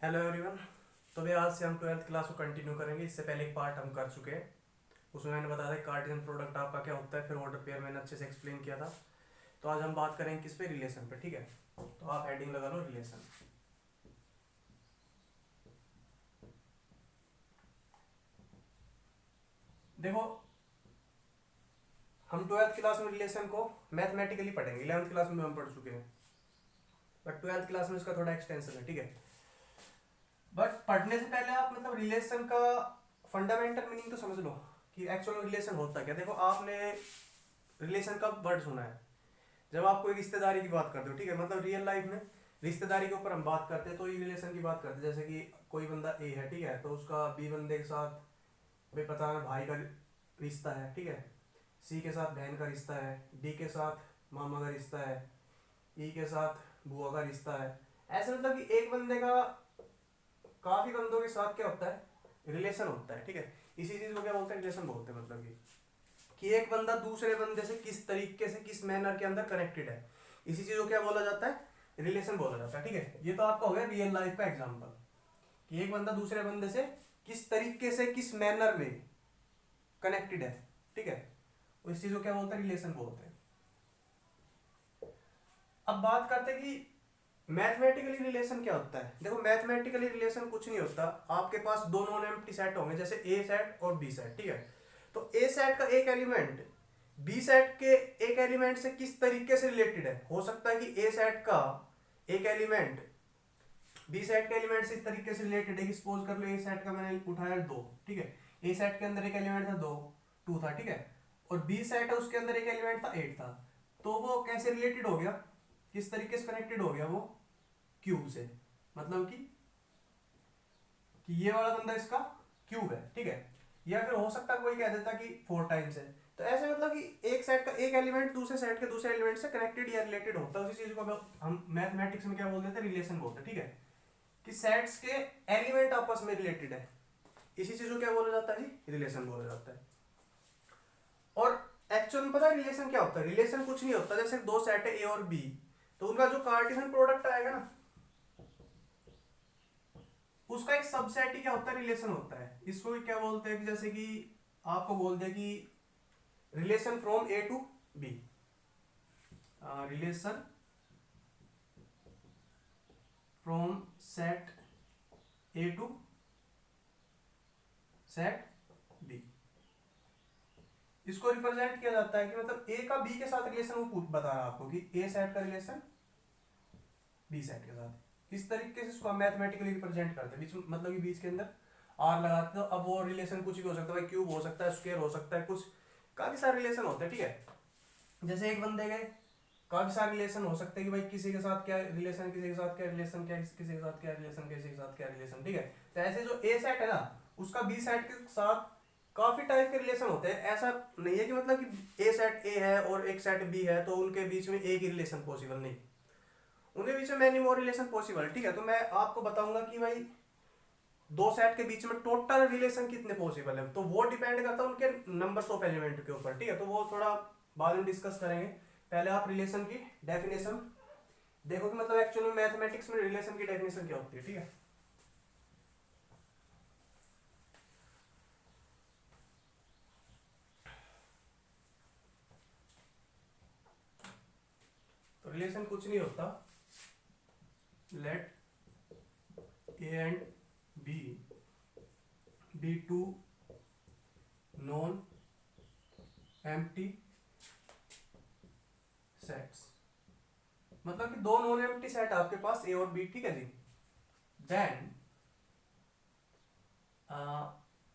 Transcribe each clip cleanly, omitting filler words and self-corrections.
Hello everyone. तो भैया आज से हम ट्वेल्थ क्लास को कंटिन्यू करेंगे। इससे पहले एक पार्ट हम कर चुके हैं, उसमें मैंने बताया था कार्टेशियन प्रोडक्ट आपका क्या होता है, फिर ऑर्डर पेयर मैंने अच्छे से एक्सप्लेन किया था। तो आज हम बात करेंगे किस पे, रिलेशन पे। ठीक है, तो आप हेडिंग लगा लो रिलेशन। देखो, हम ट्वेल्थ क्लास में रिलेशन को मैथमेटिकली पढ़ेंगे, 11th क्लास में हम पढ़ चुके हैं, बट ट्वेल्थ क्लास में इसका थोड़ा एक्सटेंशन है। ठीक है, बट पढ़ने से पहले आप मतलब रिलेशन का फंडामेंटल मीनिंग तो समझ लो कि एक्चुअल में रिलेशन होता क्या। देखो, आपने रिलेशन का वर्ड सुना है जब आप कोई रिश्तेदारी की बात करते हो। ठीक है, मतलब रियल लाइफ में रिश्तेदारी के ऊपर हम बात करते हैं तो ये रिलेशन की बात करते हैं। जैसे कि कोई बंदा ए है, ठीक है, तो उसका बी बंदे के साथ भाई पता है भाई का रिश्ता है। ठीक है, सी के साथ बहन का रिश्ता है, डी के साथ मामा का रिश्ता है, ई के साथ बुआ का रिश्ता है। ऐसे मतलब कि एक बंदे का काफी बंदों के साथ क्या होता है, रिलेशन होता है। ठीक है, इसी चीज को क्या बोलते हैं, रिलेशन बोलते हैं। मतलब कि एक बंदा दूसरे बंदे से किस तरीके से, किस मैनर के अंदर कनेक्टेड है, इसी चीज को क्या बोला जाता है, रिलेशन बोला जाता है। ठीक है, ये तो आपका हो गया रियल लाइफ का एग्जांपल कि एक बंदा दूसरे बंदे से किस तरीके से, किस मैनर में कनेक्टेड है। ठीक है, इस चीज को क्या बोलते हैं, रिलेशन बोलते हैं। अब बात करते हैं कि मैथमेटिकली रिलेशन क्या होता है। देखो, मैथमेटिकली रिलेशन कुछ नहीं होता। आपके पास दो नॉन एम्प्टी सेट होंगे, जैसे ए सेट और बी सेट। ठीक है, तो ए सेट का एक एलिमेंट बी सेट के एक एलिमेंट से किस तरीके से रिलेटेड है। हो सकता है कि ए सेट का एक एलिमेंट बी सेट के एलिमेंट से इस तरीके से रिलेटेड है कि सपोज कर लो ए सेट का मैंने उठाया दो। ठीक है, ए सेट के अंदर एक एलिमेंट था दो, टू था। ठीक है, और बी सेट है उसके अंदर एक एलिमेंट था एट था। तो वो कैसे रिलेटेड हो गया, किस तरीके से कनेक्टेड हो गया वो, क्यूब से। मतलब कि ये वाला बंदा इसका क्यूब है। ठीक है, या फिर हो सकता है कोई कह देता कि फोर टाइम्स है। तो ऐसे मतलब कि एक सेट का एक एलिमेंट दूसरे सेट के दूसरे एलिमेंट से कनेक्टेड या रिलेटेड होता है। उसी चीज को हम मैथमेटिक्स में क्या बोलते थे, रिलेशन बोलते हैं। ठीक है, कि सेट्स के एलिमेंट आपस में रिलेटेड है, इसी चीज को क्या बोला जाता है जी, रिलेशन बोला जाता है। और एक्चुअल में पता है रिलेशन क्या होता है, रिलेशन कुछ नहीं होता। जैसे दो सेट है ए और बी, तो उनका जो कार्टेशियन प्रोडक्ट आएगा ना, उसका एक सबसेट ही क्या होता है, रिलेशन होता है। इसको क्या बोलते हैं कि जैसे कि आपको बोल दिया कि relation from A to B, relation from set A to set B, इसको रिप्रेजेंट किया जाता है कि मतलब ए का बी के साथ रिलेशन, वो बता रहा है आपको कि ए सेट का रिलेशन बी सेट के साथ। इस तरीके से इसको हम मैथमेटिकली रिप्रेजेंट करते हैं। बीच मतलब कि बीच के अंदर आर लगाते हो। अब वो रिलेशन कुछ भी हो सकता है, भाई क्यूब हो सकता है, स्क्वायर हो सकता है, कुछ काफी सारे रिलेशन होते हैं। ठीक है, जैसे एक बंदे के काफी सारे रिलेशन हो सकते हैं कि भाई किसी के साथ क्या रिलेशन, किसी के साथ क्या रिलेशन, क्या किसी के साथ क्या रिलेशन, किसी के साथ क्या रिलेशन। ठीक है, तो ऐसे जो ए सेट है ना, उसका बी सेट के साथ काफी टाइप के रिलेशन होते हैं। ऐसा नहीं है कि मतलब कि ए सेट ए है और एक सेट बी है तो उनके बीच में एक ही रिलेशन पॉसिबल, नहीं, उनके बीच में मैनी मोर रिलेशन पॉसिबल है। ठीक है, तो मैं आपको बताऊंगा कि भाई दो सेट के बीच में टोटल रिलेशन कितने पॉसिबल है, तो वो डिपेंड करता है उनके नंबर्स ऑफ एलिमेंट के ऊपर। ठीक है, तो वो थोड़ा बाद में डिस्कस करेंगे। पहले आप रिलेशन की डेफिनेशन देखो कि मतलब एक्चुअल में मैथमेटिक्स में रिलेशन की डेफिनेशन क्या होती है। ठीक है, तो रिलेशन कुछ नहीं होता, let A and B be two non empty sets. मतलब कि दो नॉन एम्प्टी सेट आपके पास ए और बी। ठीक है जी, देन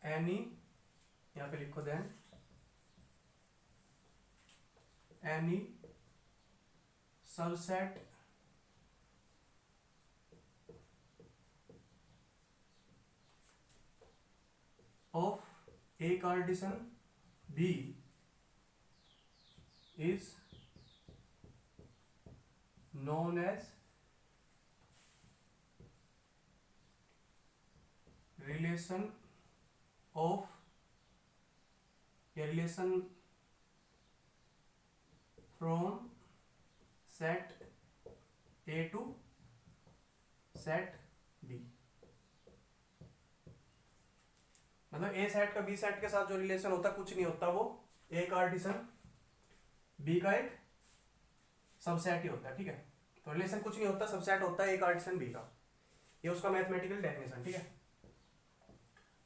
एनी, यहां पे लिखो then any subset of A Cartesian B is known as relation of या relation from set A to set B। मतलब ए सेट का बी सेट के साथ जो रिलेशन होता है कुछ नहीं होता, वो ए कार्टिसन बी का एक सबसेट ही होता है, ठीक है। तो रिलेशन कुछ नहीं होता, सबसेट होता है ए कार्टिसन बी का, ये उसका मैथमेटिकल डेफिनेशन, ठीक है।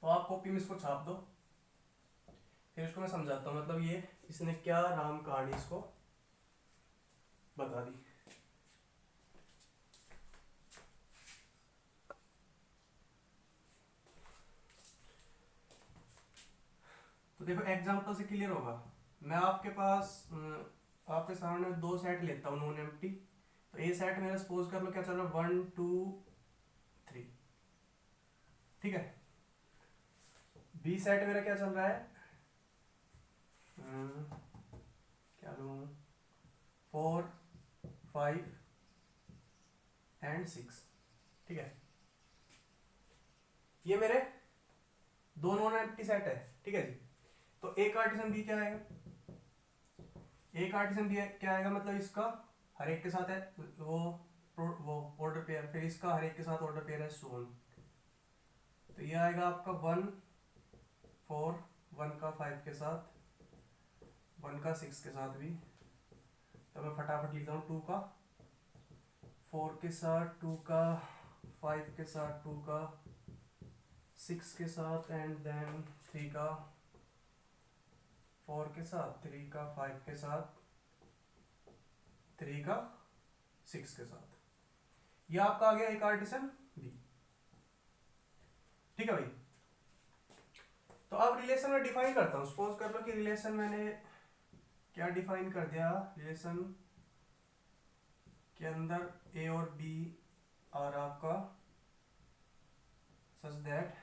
तो आप कॉपी में इसको छाप दो, फिर इसको मैं समझाता हूँ, मतलब ये इसने क्या राम कहानी इसको बता दी। तो देखो एग्जांपल से क्लियर होगा। मैं आपके पास आपके सामने दो सेट लेता हूँ नॉन एम्प्टी। तो ए सेट मेरा सपोज कर लो क्या चल रहा है, 1 2 3, ठीक है। बी सेट मेरा क्या चल रहा है, क्या लूँ, 4 5 एंड 6, ठीक है। ये मेरे दो नॉन एम्प्टी सेट है, ठीक है जी। तो ए कार्टिसन बी क्या आएगा, ए कार्टिसन बी क्या आएगा, मतलब इसका हर एक के साथ है वो ऑर्डर पेयर, फिर इसका हर एक के साथ ऑर्डर पेयर है सोन। तो ये आएगा आपका 1 4, 1 का 5 के साथ, 1 का 6 के साथ भी। तो मैं फटाफट लिखता हूँ 2 का 4 के साथ, 2 का 5 के साथ, 2 का 6 के साथ, एंड देन 3 का 4 के साथ, 3 का 5 के साथ, 3 का 6 के साथ। ये आपका आ गया एक कार्टिसन बी, ठीक है भाई। तो अब रिलेशन में डिफाइन करता हूं। सपोज कर लो कि रिलेशन मैंने क्या डिफाइन कर दिया, रिलेशन के अंदर ए और बी और आपका such that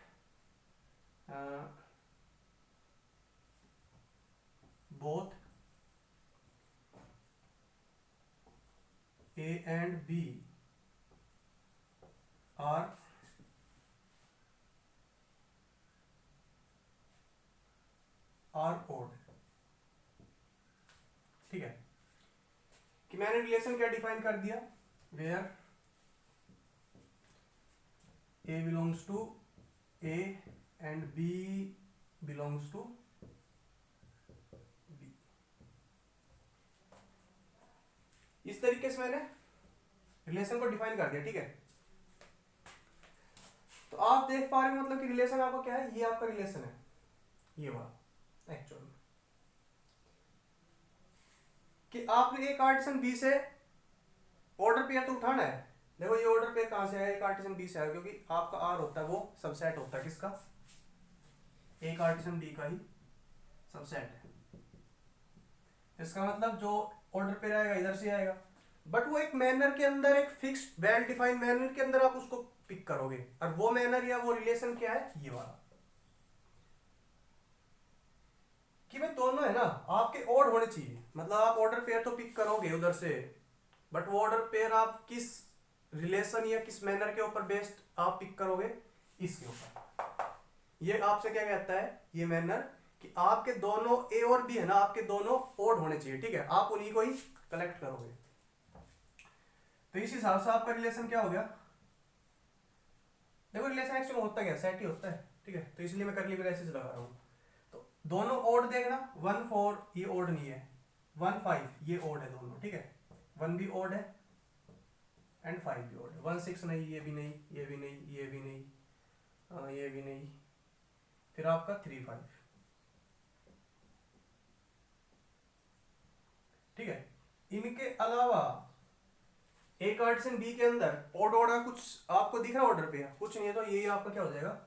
both A and B are odd, ठीक है। कि मैंने रिलेशन क्या डिफाइन कर दिया, where A belongs to A and B belongs to B. इस तरीके से मैंने रिलेशन को डिफाइन कर दिया, ठीक है। तो आप देख पा रहे हो मतलब कि रिलेशन आपका क्या है, ये आपका रिलेशन है, ये वाला एक्चुअल में, कि आपने एक कार्टेशियन बी से ऑर्डर पेयर तो उठाना है। देखो ये ऑर्डर पेयर कहां से आया, कार्टेशियन बी से आया, क्योंकि आपका आर होता है वो सबसेट होता है किसका, ए कार्टेशियन बी का ही सबसेट है। इसका मतलब जो ऑर्डर पेयर आएगा इधर से आएगा, बट वो एक मैनर के अंदर, एक फिक्स्ड वेल डिफाइंड मैनर के अंदर आप उसको पिक करोगे, और वो मैनर या वो रिलेशन क्या है, ये वाला, कि भाई दोनों है ना आपके ओड होने चाहिए। मतलब आप ऑर्डर पेयर तो पिक करोगे उधर से, बट वो ऑर्डर पेयर आप किस रिलेशन या किस मैनर के ऊपर बेस्ड आप पिक करोगे, इसके ऊपर। ये आपसे क्या कहता है ये मैनर, कि आपके दोनों ए और बी है ना, आपके दोनों ओड होने चाहिए, ठीक है। आप उन्हीं को ही कलेक्ट करोगे। तो इस हिसाब से आपका रिलेशन क्या हो गया। देखो रिलेशन एक्चुअली होता क्या, सेट ही होता है, ठीक है। तो इसलिए मैं करली ब्रेसेस लगा रहा हूँ। तो दोनों ओड देखना, 1 4 ये ओड नहीं है, 1 5 ये ओड है दोनों, ठीक है। 1 भी ओड है एंड 5 भी ओड है। 1 6 नहीं, ये भी नहीं, ये भी नहीं, ये भी नहीं, ये भी नहीं, फिर आपका 3 5, ठीक है। इनके अलावा ए कार्टेशियन बी के अंदर ओड ओड का कुछ आपको दिख रहा है ऑर्डर पे, कुछ नहीं है, तो यही आपका क्या हो जाएगा,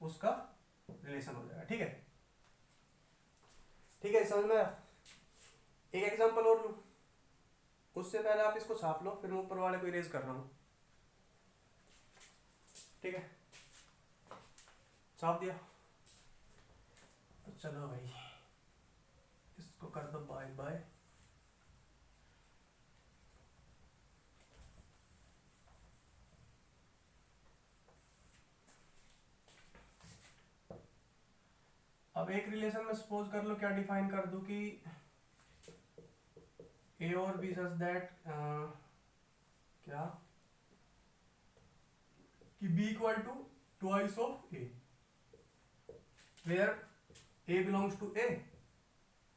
उसका रिलेशन हो जाएगा, ठीक है। ठीक है, समझ में आया। एक एग्जांपल और लूं, उससे पहले आप इसको छाप लो, फिर मैं ऊपर वाले को इरेज कर रहा हूं, ठीक है। छाप दिया, तो चलो भाई इसको कर दो बाय बाय। अब एक रिलेशन में सपोज कर लो क्या डिफाइन कर दूं कि ए और बी सच दैट क्या, कि B equal to twice of A, where A belongs to A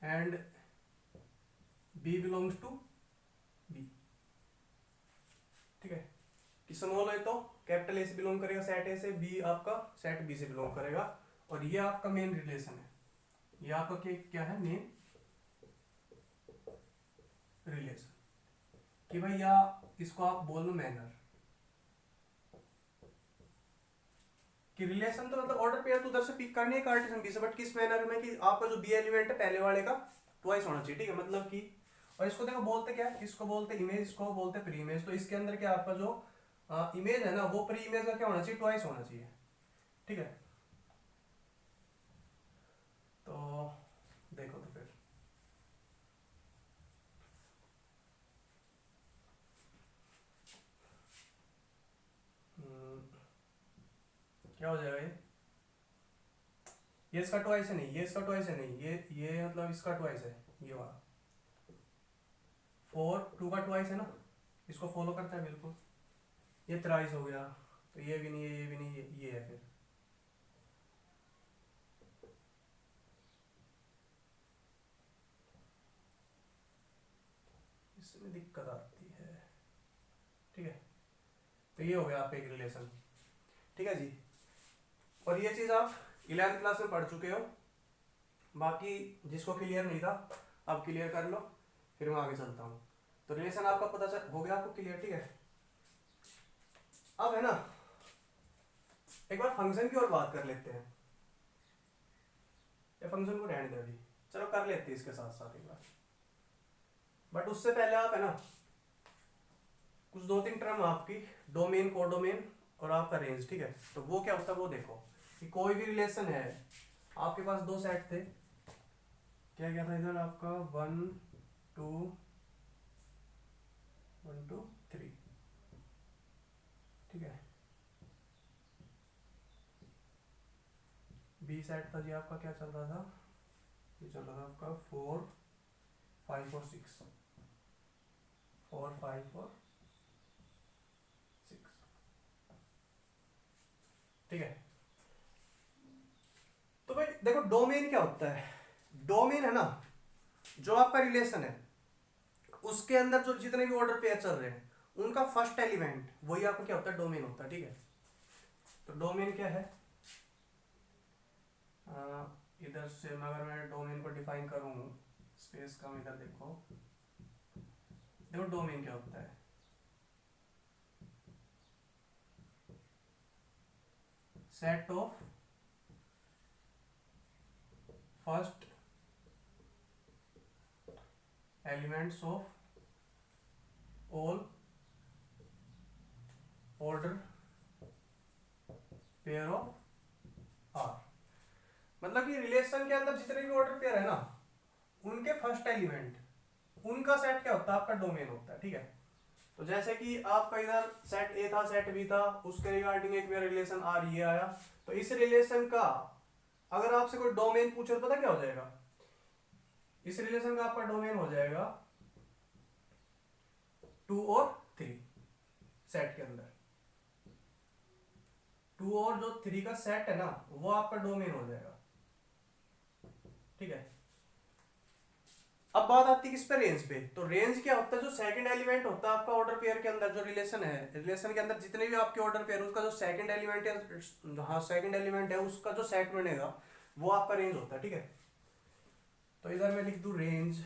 and B belongs to B. ठीक है, कि स्मॉल है तो कैपिटल ए से बिलोंग करेगा सेट ए से, बी आपका सेट बी से बिलोंग करेगा, और ये आपका मेन रिलेशन है, ये आपका क्या है मेन रिलेशन, कि भाई या इसको आप बोल लो मैनर, कि रिलेशन तो मतलब ऑर्डर पेयर तो उधर से पिक करनी है कार्टेशियन बी से, बट किस मैनर में, कि आपका जो बी एलिमेंट है पहले वाले का ट्वाइस होना चाहिए। ठीक है, मतलब कि, और इसको देखो बोलते क्या है, इसको बोलते इमेज, इसको बोलते प्री इमेज। तो इसके अंदर क्या आपका जो इमेज है ना, वो प्री इमेज का क्या होना चाहिए, ट्वाइस होना चाहिए। ठीक है, तो देखो तो फिर क्या हो जाएगा, ये इसका ट्वाइस है नहीं, ये इसका ट्वाइस है नहीं, ये मतलब इसका ट्वाइस है, ये वाला 4 2 का ट्वाइस है ना, इसको फॉलो करता है बिल्कुल। ये थ्राइस हो गया, तो ये भी नहीं है, ये भी नहीं है, ये है फिर। इसमें दिक्कत आती है। ठीक है, तो ये हो गया आपका एक रिलेशन। ठीक है जी, और ये चीज आप 11th क्लास में पढ़ चुके हो, बाकी जिसको क्लियर नहीं था अब क्लियर कर लो, फिर मैं आगे चलता हूँ। तो रिलेशन आपका पता चल हो गया आपको क्लियर। ठीक है, अब है ना एक बार फंक्शन की ओर बात कर लेते हैं, या फंक्शन को रहने दे अभी, चलो कर लेते हैं इसके साथ साथ एक बार, बट उससे पहले आप है ना कुछ 2-3 टर्म आपकी, डोमेन, कोडोमेन और आपका रेंज। ठीक है, तो वो क्या होता है वो देखो, कि कोई भी रिलेशन है, आपके पास दो सेट थे, क्या क्या था इधर आपका 1 2 1 2 3। ठीक है, बी सेट था जी आपका, क्या चल रहा था, ये चल रहा था आपका 4 5 और 6, 4 5 और 6। ठीक है, तो भाई देखो डोमेन क्या होता है, डोमेन है ना जो आपका रिलेशन है, उसके अंदर जो जितने भी ऑर्डर पेयर चल रहे हैं उनका फर्स्ट एलिमेंट वही आपका क्या होता है, डोमेन होता है। ठीक है, तो डोमेन क्या है, इधर से अगर मैं डोमेन को डिफाइन करूं, स्पेस का इधर देखो, देखो डोमेन क्या होता है, set of first elements of all order pair of R. मतलब कि रिलेशन के अंदर जितने भी ऑर्डर पेयर है ना, उनके फर्स्ट एलिमेंट, उनका सेट क्या होता है, आपका डोमेन होता है। ठीक है, तो जैसे कि आपका इधर सेट ए था, सेट बी था, उसके रिगार्डिंग एक मेरा रिलेशन आर ये आया, तो इस रिलेशन का अगर आपसे कोई डोमेन पूछे तो पता क्या हो जाएगा, इस रिलेशन का आपका डोमेन हो जाएगा 2 और 3 सेट के अंदर, 2 और जो 3 का सेट है ना वो आपका डोमेन हो जाएगा। ठीक है, अब बात आती है किस पे, रेंज पे। तो रेंज क्या होता है, जो सेकंड एलिमेंट होता है आपका ऑर्डर पेयर के अंदर, जो रिलेशन है, रिलेशन के अंदर जितने भी आपके ऑर्डर पेयर, उसका जो सेकंड एलिमेंट है, हाँ सेकंड एलिमेंट है, उसका जो सेट बनेगा वो आपका रेंज होता है। ठीक है, तो इधर मैं लिख दूं रेंज,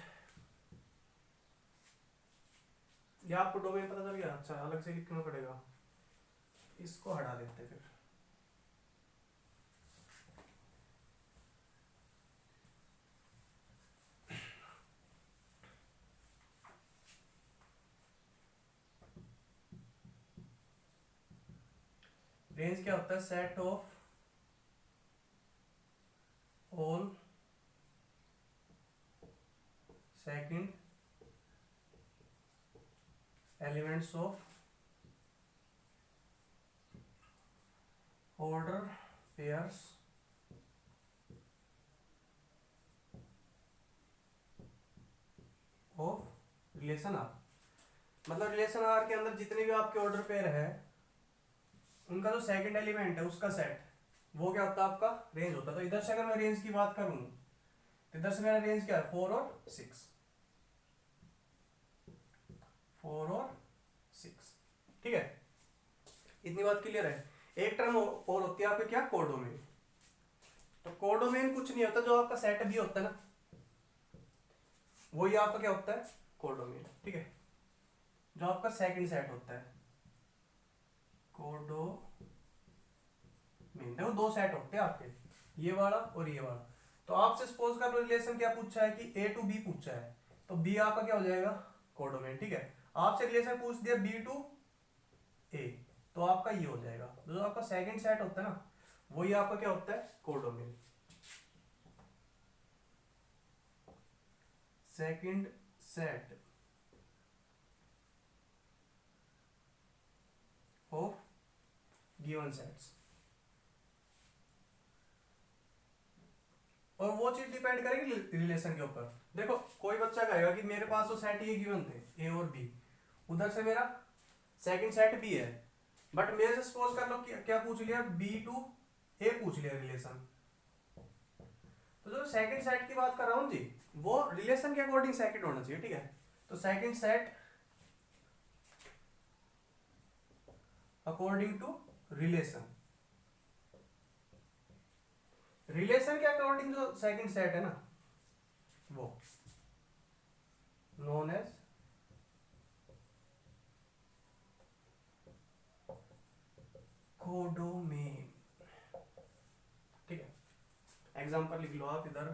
या आपको डोमेन पता चल गया, अच्छा अलग से लिखना पड़ेगा, इसको हटा देते फिर। रेंज क्या होता है, set of all second elements of order pairs of relation R. मतलब रिलेशन आर के अंदर जितने भी आपके ऑर्डर पेयर है, उनका जो सेकंड एलिमेंट है उसका सेट, वो क्या होता है आपका रेंज होता है। तो इधर से अगर मैं रेंज की बात करूं तो इधर से मेरा रेंज क्या है 4 और 6, 4 और 6, ठीक है। इतनी बात क्लियर है। एक टर्म और होती है आपके क्या कोडोमेन। तो कोडोमेन कुछ नहीं होता, जो आपका सेट भी होता है ना वही आपका क्या होता है कोडोमेन, ठीक है। जो आपका सेकंड सेट होता है कोडोमेन, देखो दो सेट होते हैं आपके, ये वाला और ये वाला। तो आपसे सपोज कर लो रिलेशन क्या पूछा है कि ए टू बी पूछा है, तो बी आपका क्या हो जाएगा कोडोमेन, ठीक है। आपसे रिलेशन पूछ दिया बी टू ए, तो आपका ये हो जाएगा। जो आपका सेकंड सेट होता है ना वही आपका क्या होता है codomain. Second set of given sets. और वो चीज डिपेंड करेगी रिलेशन के ऊपर। देखो कोई बच्चा कहेगा कि मेरे पास तो सेट ये गिवन थे ए और बी, उधर से मेरा सेकंड सेट भी है, बट मेरे से सपोज कर लो क्या पूछ लिया बी टू ए पूछ लिया रिलेशन। तो जो सेकंड सेट की बात कर रहा हूं जी वो रिलेशन के अकॉर्डिंग सेकंड होना चाहिए, ठीक है। तो second set according to relation, relation के अकॉर्डिंग जो सेकंड सेट है ना वो नोन एज कोडोमेन, ठीक है। एग्जांपल लिख लो आप इधर,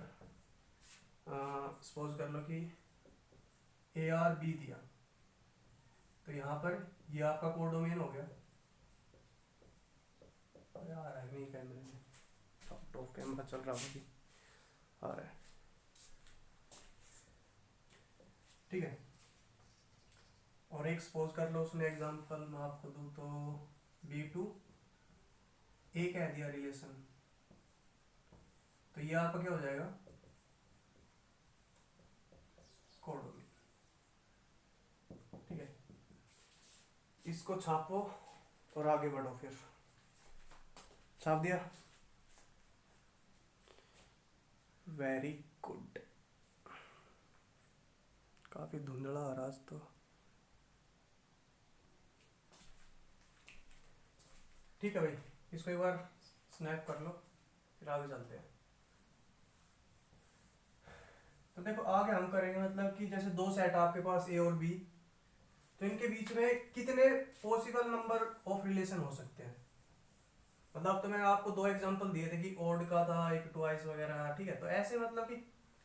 सपोज कर लो कि ए आर बी दिया, तो यहां पर ये आपका कोडोमेन हो गया। यार है नहीं कैमरे में, टॉप कैमरा चल रहा है आ रहा है, ठीक है। और एक सपोज कर लो उसने एग्जांपल मैं आपको दूं तो बी टू ए कह दिया रिलेशन, तो ये आपका क्या हो जाएगा कोडोमेन, ठीक है। इसको छापो और आगे बढ़ो, फिर छाप दिया, वेरी गुड। काफी धुंधला आ रहा आज तो, ठीक है भाई। इसको एक बार स्नैप कर लो फिर आगे चलते हैं। तो देखो आगे हम करेंगे मतलब कि जैसे दो सेट आपके पास ए और बी, तो इनके बीच में कितने पॉसिबल नंबर ऑफ रिलेशन हो सकते हैं। मतलब तो मैंने आपको दो एग्जांपल दिए थे कि ओड का था एक ट्वाइस वगैरह, ठीक है। तो ऐसे मतलब कि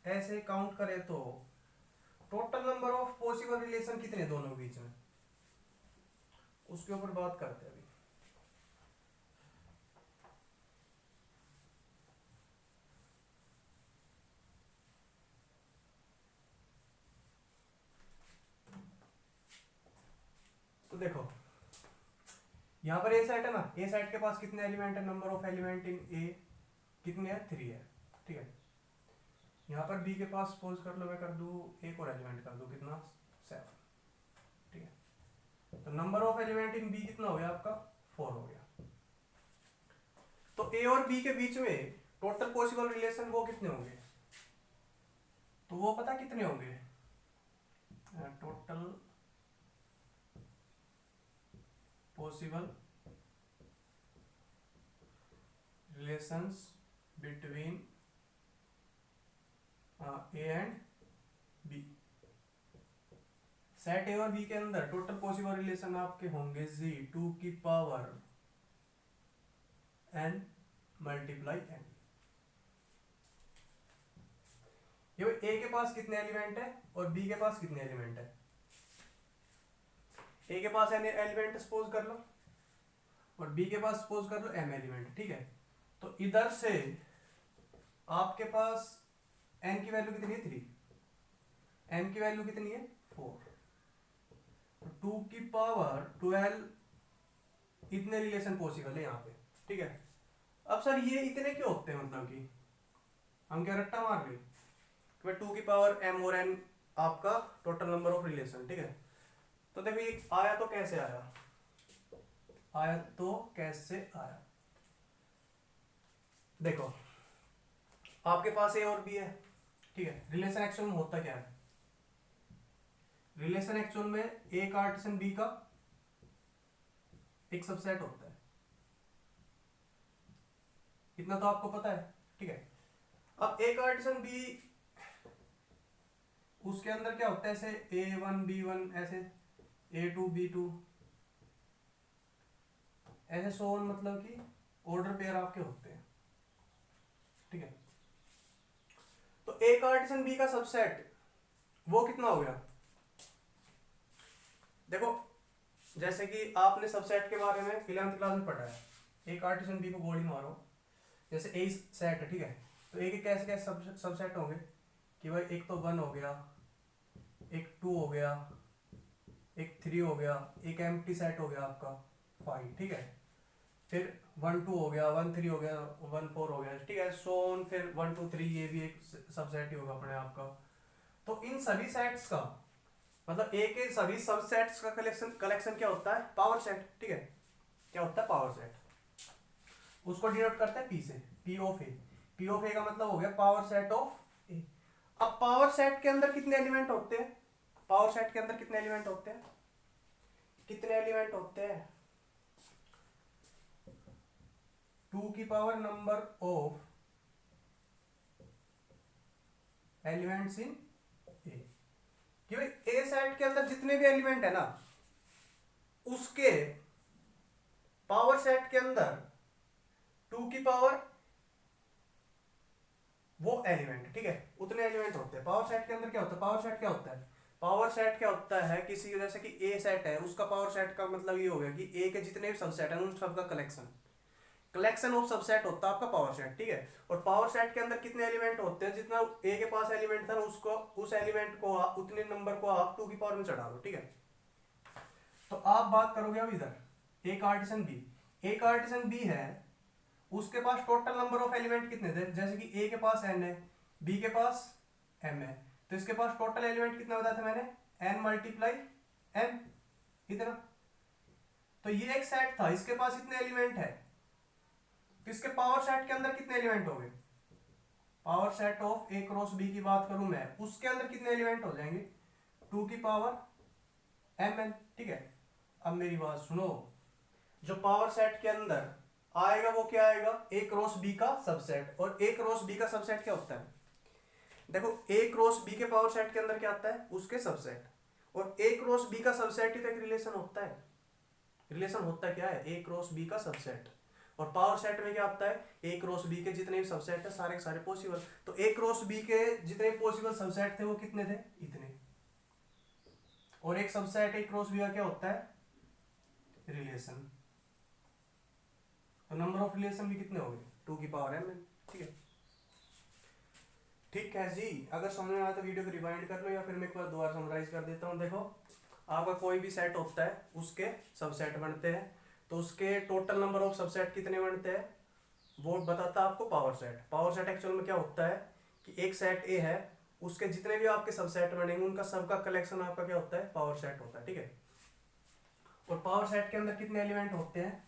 ऐसे काउंट करें तो total number of possible relation कितने दोनों के बीच में, उसके ऊपर बात करते हैं अभी। तो देखो यहाँ पर ए सेट है ना, ए सेट के पास कितने एलिमेंट है, नंबर ऑफ एलिमेंट इन ए कितने हैं 3 है, ठीक है। यहाँ पर बी के पास सपोज कर लो मैं कर दूं एक और एलिमेंट कर दूं कितना 7, ठीक है। तो number of element in B कितना हो गया आपका 4 हो गया। तो ए और बी के बीच में टोटल पॉसिबल रिलेशन वो कितने होंगे, तो वो पता कितने होंगे, total possible relations between A and B. Set A और बी के अंदर टोटल पॉसिबल रिलेशन आपके होंगे जी टू की पावर एन मल्टीप्लाई एन। ये ए के पास कितने एलिमेंट है और बी के पास कितने एलिमेंट है। ए के पास एन एलिमेंट सपोज कर लो और बी के पास सपोज कर लो एम एलिमेंट, ठीक है। तो इधर से आपके पास एन की वैल्यू कितनी है 3, एम की वैल्यू कितनी है 4, तो 2 की पावर 12 इतने रिलेशन पॉसिबल है यहाँ पे, ठीक है। अब सर ये इतने क्यों होते हैं, मतलब कि हम क्या रट्टा मार रहे कि 2 की पावर एम और एन आपका टोटल नंबर ऑफ रिलेशन, ठीक है। तो देखो ये आया तो कैसे आया, आया तो कैसे आया, देखो आपके पास ए और बी है, ठीक है। रिलेशन एक्चुअल में होता क्या है, रिलेशन एक्चुअल में ए कार्टेशियन बी का एक सबसेट होता है, इतना तो आपको पता है, ठीक है। अब ए कार्टेशियन बी, उसके अंदर क्या होता है, ऐसे A1 B1 ऐसे A2 B2 ऐसे सो ऑन, मतलब कि ऑर्डर पेयर आपके होते हैं, ठीक है। तो ए कार्टेशियन बी का सबसेट वो कितना हो गया, देखो जैसे कि आपने सबसेट के बारे में 11th क्लास में पढ़ा है, ए कार्टेशियन बी को गोली मारो, जैसे ए सेट है, ठीक है। तो ए के कैसे कैसे सबसेट होंगे कि भाई एक तो 1 हो गया, एक 2 हो गया, एक 3 हो गया, एक एम्प्टी सेट हो गया आपका 5, ठीक है। फिर 1 2 हो गया, 1 3 हो गया, 1 4 हो गया, ठीक है, सो ऑन। फिर 1 2 3 ये भी एक सबसेट ही होगा अपने आप का। तो इन सभी सेट्स का मतलब ए के सभी सबसेट्स का कलेक्शन क्या होता है, पावर सेट, ठीक है। क्या होता है, पावर सेट। उसको डिनोट करते हैं पी से, P of A. P of A का मतलब हो गया पावर सेट ऑफ ए। अब पावर सेट के अंदर कितने एलिमेंट होते हैं, पावर सेट के अंदर कितने एलिमेंट होते हैं, कितने एलिमेंट होते हैं, 2 की power number of elements in A. कि भाई ए सेट के अंदर जितने भी एलिमेंट है ना, उसके पावर सेट के अंदर 2 की पावर वो एलिमेंट, ठीक है, उतने एलिमेंट होते हैं। पावर सेट के अंदर क्या होता है, पावर सेट क्या होता है, पावर सेट क्या होता है, किसी जैसे कि ए सेट है, उसका पावर सेट का मतलब ये हो गया कि ए के जितने भी सबसेट है उन सबका कलेक्शन, कलेक्शन ऑफ सबसेट होता है आपका पावर सेट, ठीक है। और पावर सेट के अंदर कितने एलिमेंट होते हैं, जितना ए के पास एलिमेंट था उसको, उस एलिमेंट को उतने नंबर को आप 2 की पावर में चढ़ा दो, ठीक है। तो आप बात करोगे अब इधर ए कार्टेशियन बी, ए कार्टेशियन बी है, उसके पास टोटल नंबर ऑफ एलिमेंट कितने थे, जैसे कि ए के पास n है, बी के पास m है, तो इसके पास टोटल एलिमेंट कितना बताया था मैंने, n मल्टीप्लाई m, इतना। तो ये एक सेट था, इसके पास इतने एलिमेंट है, तो इसके पावर सेट के अंदर कितने एलिमेंट हो गए, power set of A cross B की बात करूं मैं, उसके अंदर कितने एलिमेंट हो जाएंगे, 2 की पावर mn, ठीक है। अब मेरी बात सुनो, जो पावर सेट के अंदर आएगा वो क्या आएगा, ए क्रॉस बी का सबसेट। और ए क्रॉस बी का सबसेट क्या होता है, देखो ए क्रॉस बी के पावर सेट के अंदर क्या आता है, उसके सबसेट। और ए क्रॉस बी का सबसेट ही तो एक रिलेशन होता है, रिलेशन होता क्या है, ए क्रॉस बी का सबसेट। और पावर सेट में क्या आता है, ए क्रॉस बी के जितने भी सबसेट है सारे के सारे पॉसिबल। तो ए क्रॉस बी के जितने पॉसिबल सबसेट थे वो कितने थे, इतने। और एक सबसेट ए क्रॉस बी का क्या होता है, रिलेशन। तो नंबर ऑफ रिलेशन भी कितने हो गए, 2 की पावर m, ठीक है। ठीक है जी, अगर समझ में आया तो वीडियो को रिवाइंड कर लो, या फिर मैं एक बार दोबारा समराइज कर देता हूँ। देखो आपका कोई भी सेट होता है उसके सबसेट बनते हैं, तो उसके टोटल नंबर ऑफ सबसेट कितने बनते हैं वो बताता है आपको power set. Power set actual में क्या होता है कि एक सेट ए है, उसके जितने भी आपके सबसेट बनेंगे उनका सबका कलेक्शन आपका क्या होता है, पावर सेट होता है, ठीक है। और पावर सेट के अंदर कितने एलिमेंट होते हैं,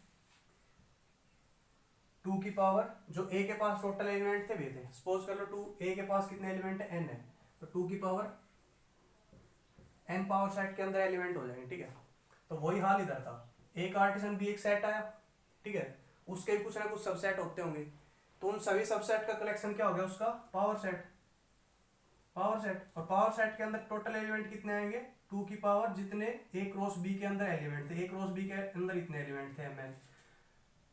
2 की पावर, जो ए के पास टोटल एलिमेंट थे वे थे, सपोज कर लो 2, ए के पास कितने एलिमेंट है, n है, तो 2 की पावर n पावर सेट के अंदर एलिमेंट हो जाएंगे, ठीक है। तो वही हाल इधर था, ए कार्टेशियन भी एक सेट आया, ठीक है, उसके भी कुछ ना कुछ सबसेट होते होंगे, तो उन सभी सबसेट का कलेक्शन क्या हो गया, उसका पावर सेट, पावर सेट। और पावर सेट के अंदर टोटल एलिमेंट कितने आएंगे, 2 की पावर जितने ए क्रॉस बी के अंदर एलिमेंट थे, ए क्रॉस बी के अंदर इतने एलिमेंट थे mn,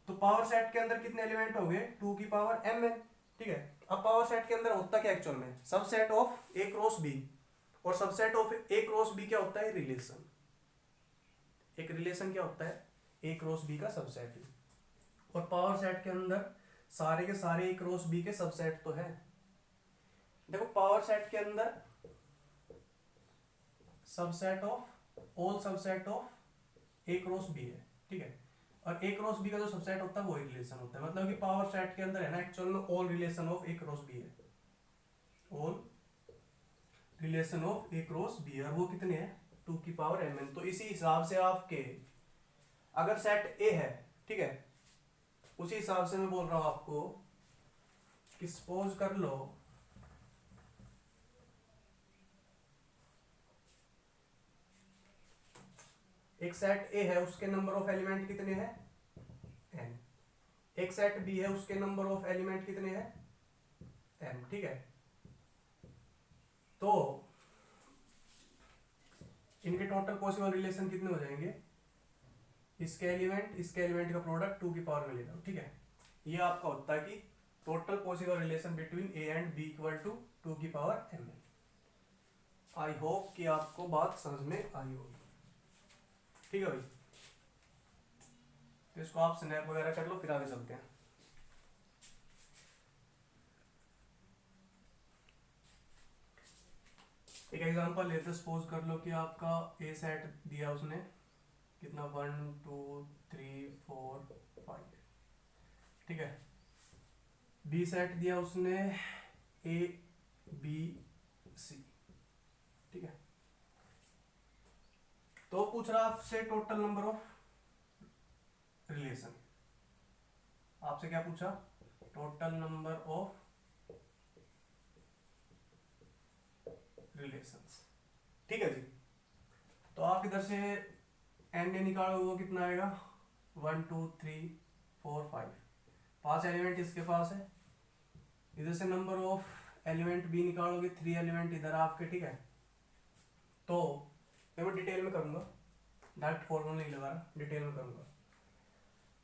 तो पावर सेट के अंदर कितने एलिमेंट हो गए, 2 की पावर mn, ठीक है। अब पावर सेट के अंदर होता क्या एक्चुअल में, subset of A cross B, और subset of A cross B क्या होता है, रिलेशन। एक रिलेशन क्या होता है, ए क्रॉस बी का सबसेट ही। और पावर सेट के अंदर सारे के सारे ए क्रॉस बी के सबसेट तो है। देखो पावर सेट के अंदर subset of all subset of A cross B है, ठीक है। और ए क्रॉस बी का जो सबसेट होता है वो रिलेशन होता है, मतलब कि पावर सेट के अंदर है ना एक्चुअल में all relation of A cross B है, all relation of A cross B, और वो कितने हैं, 2 की पावर mn। तो इसी हिसाब से आपके अगर सेट ए है, ठीक है, उसी हिसाब से मैं बोल रहा हूं आपको कि सपोज कर लो एक सेट ए है, उसके नंबर ऑफ एलिमेंट कितने हैं, n। एक सेट बी है, उसके नंबर ऑफ एलिमेंट कितने हैं, m। ठीक है, तो इनके टोटल पॉसिबल रिलेशन कितने हो जाएंगे, इसके एलिमेंट का प्रोडक्ट 2 की पावर में ले लो। ठीक है, ये आपका होता है कि total possible relation between A and B equal to 2 की पावर m। आई होप कि आपको बात समझ में आई होगी। ठीक है भाई, तो इसको आप स्नैप वगैरह कर लो, फिर आगे चलते हैं। एक एग्जांपल लेते, सपोज कर लो कि आपका ए सेट दिया उसने कितना 1 2 3 4 5। ठीक है, बी सेट दिया उसने ए बी सी। ठीक है, तो पूछ रहा आपसे टोटल नंबर ऑफ रिलेशन। आपसे क्या पूछा, टोटल नंबर ऑफ रिलेशंस। ठीक है जी, तो आप इधर से एन ने निकालो, वो कितना आएगा 1 2 3 4 5। 5 एलिमेंट इसके पास है। इधर से नंबर ऑफ एलिमेंट बी निकालोगे, 3 एलिमेंट इधर आपके। ठीक है, तो मैं डिटेल में करूंगा, डायरेक्ट फॉर्मूला नहीं लगा रहा, डिटेल में करूंगा।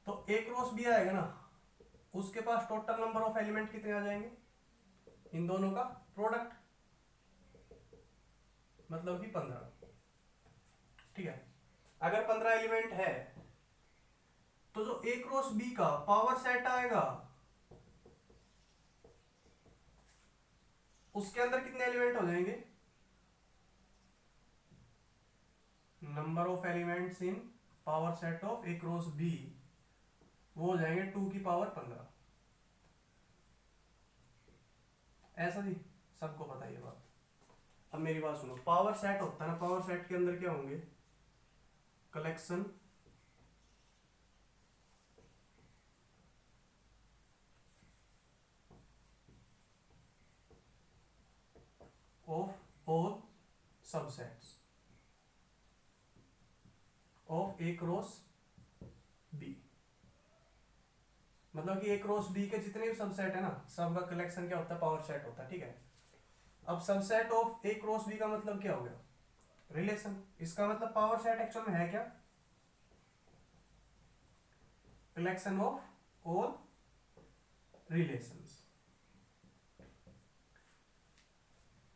तो ए क्रॉस बी आएगा ना, उसके पास टोटल नंबर ऑफ एलिमेंट कितने आ जाएंगे, इन दोनों का प्रोडक्ट, मतलब कि 15। ठीक है, अगर 15 एलिमेंट है तो जो ए क्रॉस बी का पावर सेट आएगा उसके अंदर कितने एलिमेंट हो जाएंगे, number of elements in power set of A cross B वो हो जाएंगे 2 की पावर 15। ऐसा जी, सबको पता ये बात। अब मेरी बात सुनो, पावर सेट होता है ना, पावर सेट के अंदर क्या होंगे, collection of all subsets of A cross B. मतलब कि ए क्रॉस बी के जितने भी सबसेट है ना, सबका कलेक्शन क्या होता है, पावर सेट होता है। ठीक है, अब subset of A cross B का मतलब क्या हो गया, रिलेशन। इसका मतलब पावर सेट एक्चुअल में है क्या, कलेक्शन ऑफ ऑल रिलेशंस।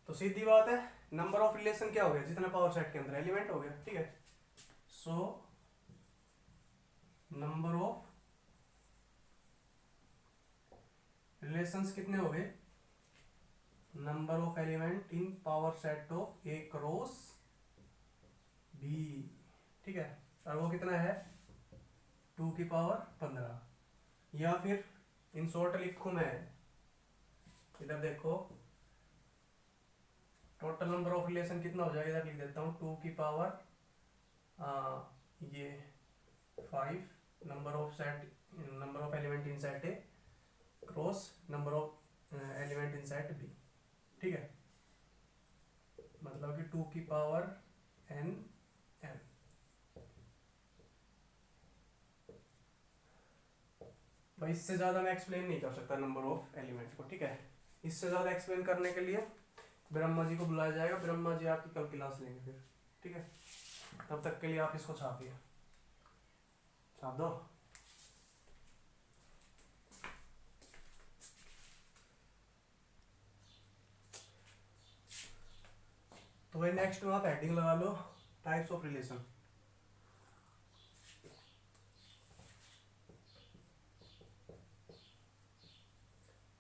तो सीधी बात है, नंबर ऑफ रिलेशन क्या हो गया, जितना पावर सेट के अंदर एलिमेंट हो गया। ठीक है, सो नंबर ऑफ रिलेशंस कितने हो गए, number of element in power set of A cross B. ठीक है, और वो कितना है 2 की पावर 15। या फिर इन शॉर्ट लिखूं मैं, इधर देखो टोटल नंबर ऑफ रिलेशन कितना हो जाएगा, इधर लिख देता हूँ 2 की पावर ये 5 number of set, number of element in set A cross number of element in set B. ठीक है, मतलब कि 2 की पावर n m। भाई इससे ज्यादा मैं एक्सप्लेन नहीं कर सकता नंबर ऑफ एलिमेंट को। ठीक है, इससे ज्यादा एक्सप्लेन करने के लिए ब्रह्मा जी को बुलाया जाएगा, ब्रह्मा जी आपकी कल क्लास लेंगे फिर। ठीक है, तब तक के लिए आप इसको छापिए, छाप दो। तो भाई नेक्स्ट में आप हेडिंग लगा लो, types of relation.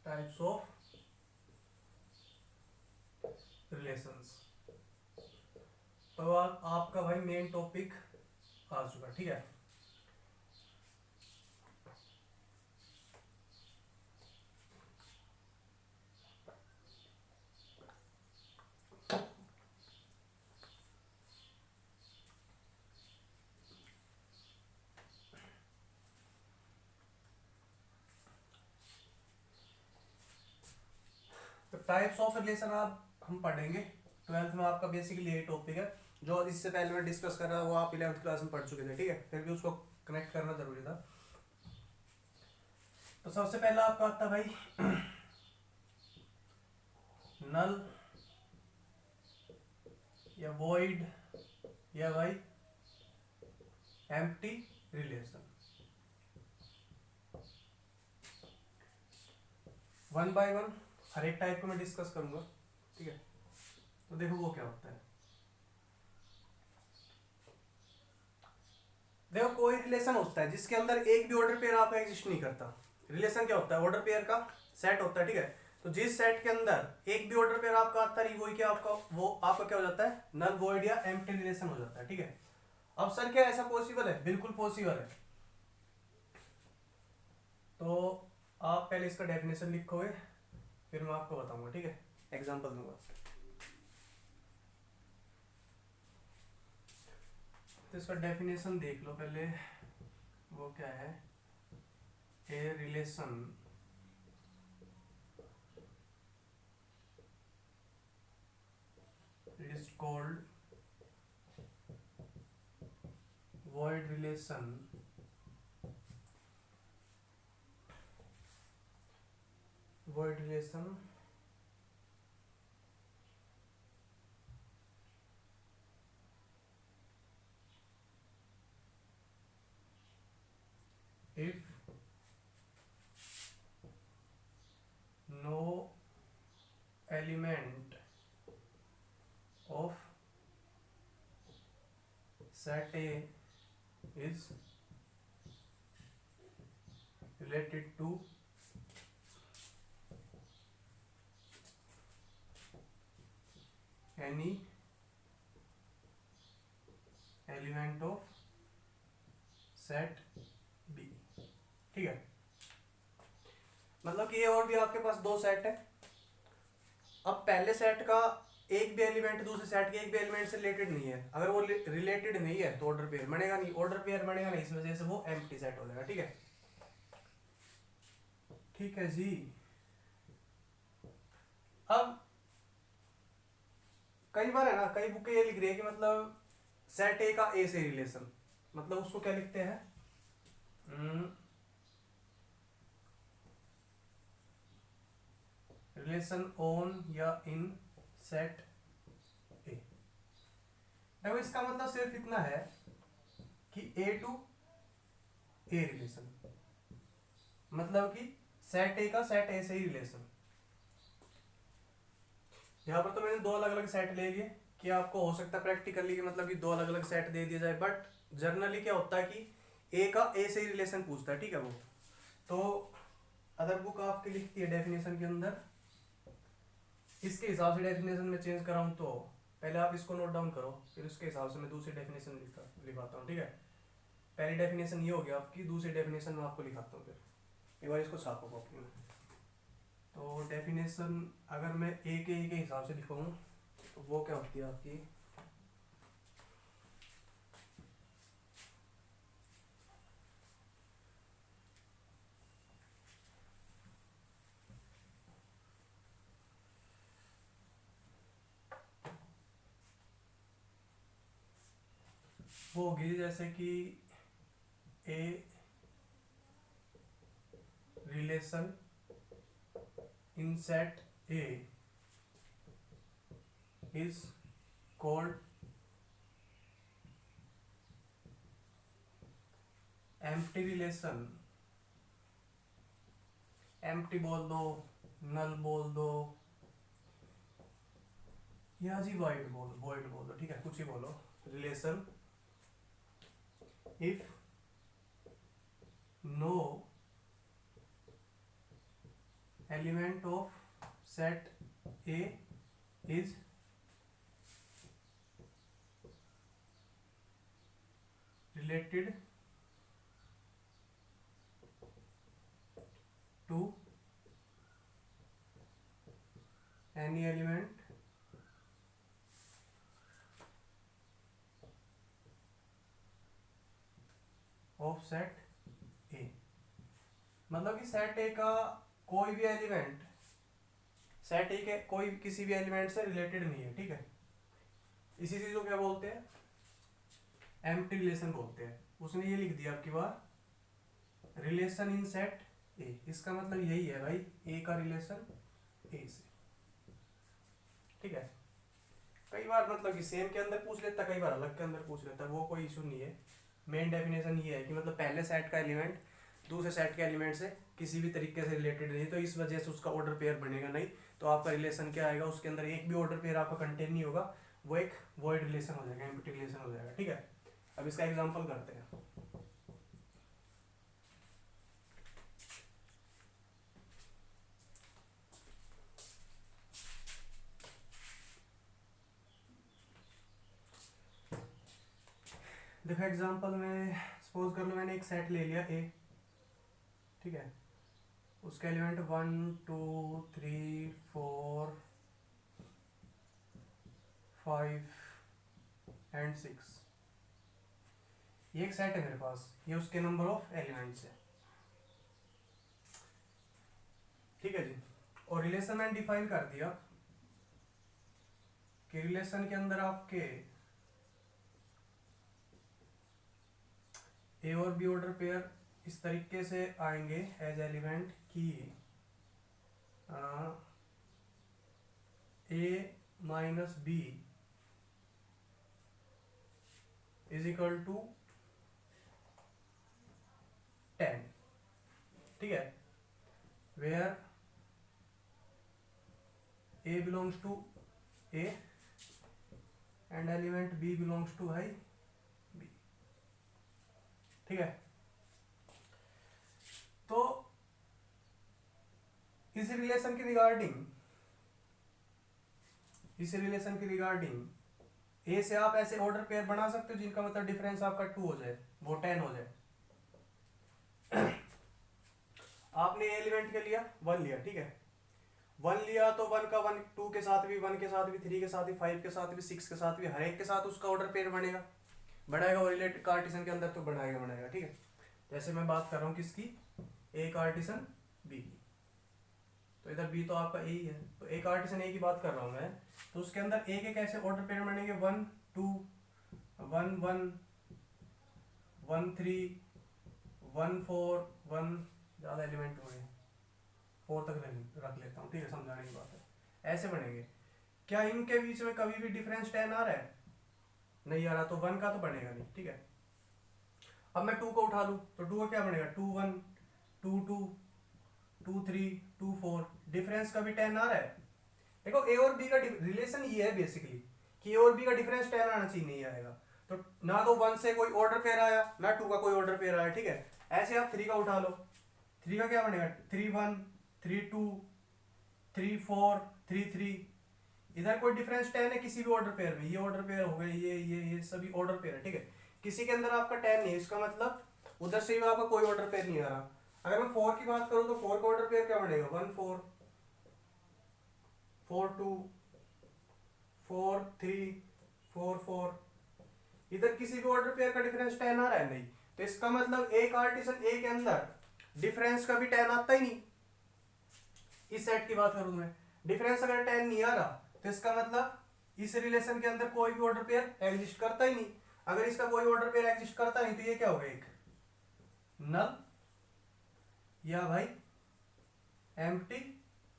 Types of relations. तो आपका भाई मेन टॉपिक आ चुका। ठीक है, टाइप्स ऑफ रिलेशन आप हम पढ़ेंगे 12th में, आपका बेसिकली यही टॉपिक है। जो इससे पहले मैं डिस्कस कर रहा वो आप 11th क्लास में पढ़ चुके थे, ठीक है, फिर भी उसको कनेक्ट करना जरूरी था। तो सबसे पहला आपका आता है भाई नल या वॉइड या भाई empty relation. One by one हर एक टाइप को मैं डिस्कस करूंगा, ठीक है। तो देखो वो क्या होता है। देखो कोई रिलेशन होता है जिसके अंदर एक भी ऑर्डर पेयर आपका एग्जिस्ट नहीं करता। रिलेशन क्या होता है, ऑर्डर पेयर का सेट होता है, ठीक है। तो जिस सेट के अंदर एक भी ऑर्डर पेयर आपका आता नहीं, वही क्या आपका वो आपका क्या हो जाता है, नल वॉइड या एम्प्टी रिलेशन हो जाता है, ठीक है। अब सर क्या ऐसा पॉसिबल है? बिल्कुल पॉसिबल है। तो आप पहले इसका डेफिनेशन लिखोगे, फिर मैं आपको बताऊंगा, ठीक है, एग्जांपल दूंगा। तो इसका डेफिनेशन देख लो पहले, वो क्या है। A relation is called void relation if no element of set A is related to any element of set B, ठीक है। मतलब कि ये और भी आपके पास दो सेट है। अब पहले सेट का एक भी एलिमेंट दूसरे सेट के एक भी एलिमेंट से रिलेटेड नहीं है। अगर वो रिलेटेड नहीं है तो ऑर्डर पेयर बनेगा नहीं, ऑर्डर पेयर बनेगा नहीं, इस वजह से वो एम्प्टी सेट हो जाएगा, ठीक है। ठीक है जी। अब कई बार है ना, कई बुकें ये लिख रही है कि मतलब सेट ए का ए से रिलेशन, मतलब उसको क्या लिखते हैं, रिलेशन ऑन या इन सेट ए। देखो इसका मतलब सिर्फ इतना है कि ए टू ए रिलेशन, मतलब कि सेट ए का सेट ए से ही रिलेशन। यहाँ पर तो मैंने दो अलग अलग सेट ले लिए कि आपको हो सकता है प्रैक्टिकली कि मतलब कि दो अलग अलग सेट दे दिया जाए, बट जर्नली क्या होता है कि ए का ए से ही रिलेशन पूछता है, ठीक है। वो तो अदर बुक आपकी लिखती है डेफिनेशन के अंदर, इसके हिसाब से डेफिनेशन में चेंज कराऊं तो पहले आप इसको नोट डाउन करो, फिर उसके हिसाब से मैं दूसरी डेफिनेशन लिखाता हूँ, ठीक है। पहली डेफिनेशन ये हो गया आपकी, दूसरी डेफिनेशन में आपको लिखाता हूँ, फिर एक बार इसको छापो कॉपी में। तो डेफिनेशन अगर मैं ए के हिसाब से लिखाऊँ तो वो क्या होती है आपकी, वो होगी जैसे कि A relation in set A is called empty relation. Empty बोल दो, नल बोल दो, या जी वॉइड बोल दो, ठीक है, कुछ ही बोलो। Relation if no element of set A is related to any element of set A। मतलब कि सेट ए का कोई भी एलिमेंट सेट एक है, कोई किसी भी एलिमेंट से रिलेटेड नहीं है, ठीक है। इसी चीज को क्या बोलते हैं, एम्प्टी रिलेशन बोलते हैं। उसने ये लिख दिया आपकी बार रिलेशन इन सेट ए, इसका मतलब यही है भाई, ए का रिलेशन ए से, ठीक है। कई बार मतलब कि सेम के अंदर पूछ लेता, कई बार अलग के अंदर पूछ लेता, वो कोई इशू नहीं है। मेन डेफिनेशन ये है कि मतलब पहले सेट का एलिमेंट दूसरे सेट के एलिमेंट से किसी भी तरीके से रिलेटेड नहीं, तो इस वजह से उसका ऑर्डर पेयर बनेगा नहीं। तो आपका रिलेशन क्या आएगा, उसके अंदर एक भी ऑर्डर पेयर आपका कंटेन नहीं होगा, वो एक वॉइड रिलेशन हो जाएगा, एम्प्टी रिलेशन हो जाएगा, ठीक है। अब इसका एग्जांपल करते हैं। देखो एग्जांपल में सपोज कर लो मैंने एक सेट ले लिया ए, ठीक है। उसके एलिमेंट 1 2 3 4 5 एंड 6, ये एक सेट है मेरे पास, ये उसके नंबर ऑफ एलिमेंट्स है, ठीक है जी। और रिलेशन मैंने डिफाइन कर दिया कि रिलेशन के अंदर आपके ए और बी ऑर्डर पेयर इस तरीके से आएंगे एज एलिमेंट की A minus B is equal to 10, ठीक है। Where A belongs to A and element B belongs to है बी, ठीक है। तो इस रिलेशन की रिगार्डिंग ए से आप ऐसे ऑर्डर पेयर बना सकते हो जिनका मतलब डिफरेंस आपका 2 हो जाए, वो 10 हो जाए। आपने एलिमेंट के लिया 1 लिया, ठीक है। 1 लिया तो 1 का 1 2 के साथ भी, 1 के साथ भी, 3 के साथ भी, 5 के साथ भी, 6 के साथ भी, हर एक के साथ उसका ऑर्डर पेयर बनाएगा वो रिलेटेड कार्टेशियन के अंदर तो बनाएगा, ठीक है। जैसे मैं बात कर रहा हूँ किसकी, ए कार्टेशियन बी की, तो इधर बी तो आपका ए ही है, तो ए कार्टेशियन ए की बात कर रहा हूँ मैं। तो उसके अंदर ए के कैसे ऑर्डर पेयर बनेंगे, 1 2 1 1 1 3 1 4 1, ज़्यादा एलिमेंट हुए 4 तक रख लेता हूँ, ठीक है, समझाने की बात है। ऐसे बनेंगे। क्या इनके बीच में कभी भी डिफरेंस 10 आ रहा है, नहीं आ रहा, तो 1 का तो बनेगा नहीं, ठीक है। अब मैं 2 को उठा लूँ तो 2 का क्या बनेगा, 2 1 2 2 2 3 2 4, डिफरेंस कभी 10 आ रहा है। देखो ए और बी का रिलेशन ये है बेसिकली कि ए और बी का डिफरेंस 10 आना चाहिए, नहीं आएगा। तो ना तो 1 से कोई ऑर्डर पेयर आया, ना 2 का कोई ऑर्डर पेयर आया, ठीक है। ऐसे आप 3 का उठा लो, 3 का क्या बनेगा, 3 1 3 2 3 4 3 3, इधर कोई डिफरेंस 10 है किसी भी ऑर्डर पेयर में, ये ऑर्डर पेयर हो गए, ये सभी ऑर्डर पेयर है, ठीक है। किसी के अंदर आपका 10 नहीं है, इसका मतलब उधर से भी आपका कोई ऑर्डर पेयर नहीं आ रहा। अगर मैं 4 की बात करूं तो 4 का ऑर्डर पेयर क्या बनेगा, 1 4 4 2 4 3 4 4, इधर किसी भी ऑर्डर पेयर का डिफरेंस 10 आ रहा है नहीं, तो इसका मतलब ए कार्टेशियन ए के अंदर डिफरेंस का भी 10 आता ही नहीं। इस सेट की बात करूं मैं, डिफरेंस अगर 10 नहीं आ रहा तो इसका मतलब इस रिलेशन के अंदर कोई भी ऑर्डर पेयर एग्जिस्ट करता ही नहीं। अगर इसका कोई ऑर्डर पेयर एग्जिस्ट करता नहीं तो ये क्या होगा, एक नल या भाई एम्प्टी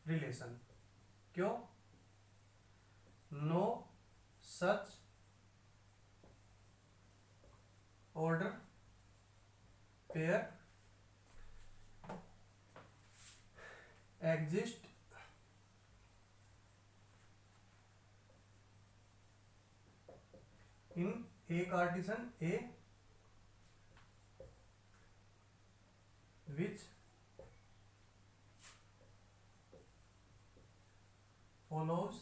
रिलेशन। क्यों, no such order pair exist in A cartesian A which follows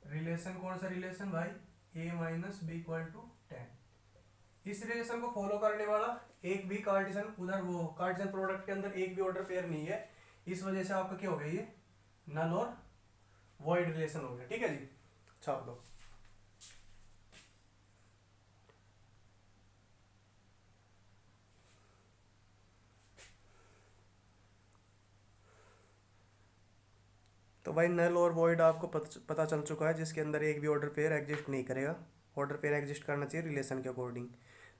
relation, कौन सा रिलेशन भाई, A minus B equal to 10। इस रिलेशन को फॉलो करने वाला एक भी कार्टेशियन, उधर वो कार्टेशियन प्रोडक्ट के अंदर एक भी ऑर्डर पेयर नहीं है, इस वजह से आपका क्या हो गया, ये नल और वॉइड रिलेशन हो गया, ठीक है जी। छाप दो। भाई नल और वॉइड आपको पता चल चुका है, जिसके अंदर एक भी ऑर्डर पेयर एग्जिस्ट नहीं करेगा। ऑर्डर पेयर एग्जिस्ट करना चाहिए रिलेशन के अकॉर्डिंग।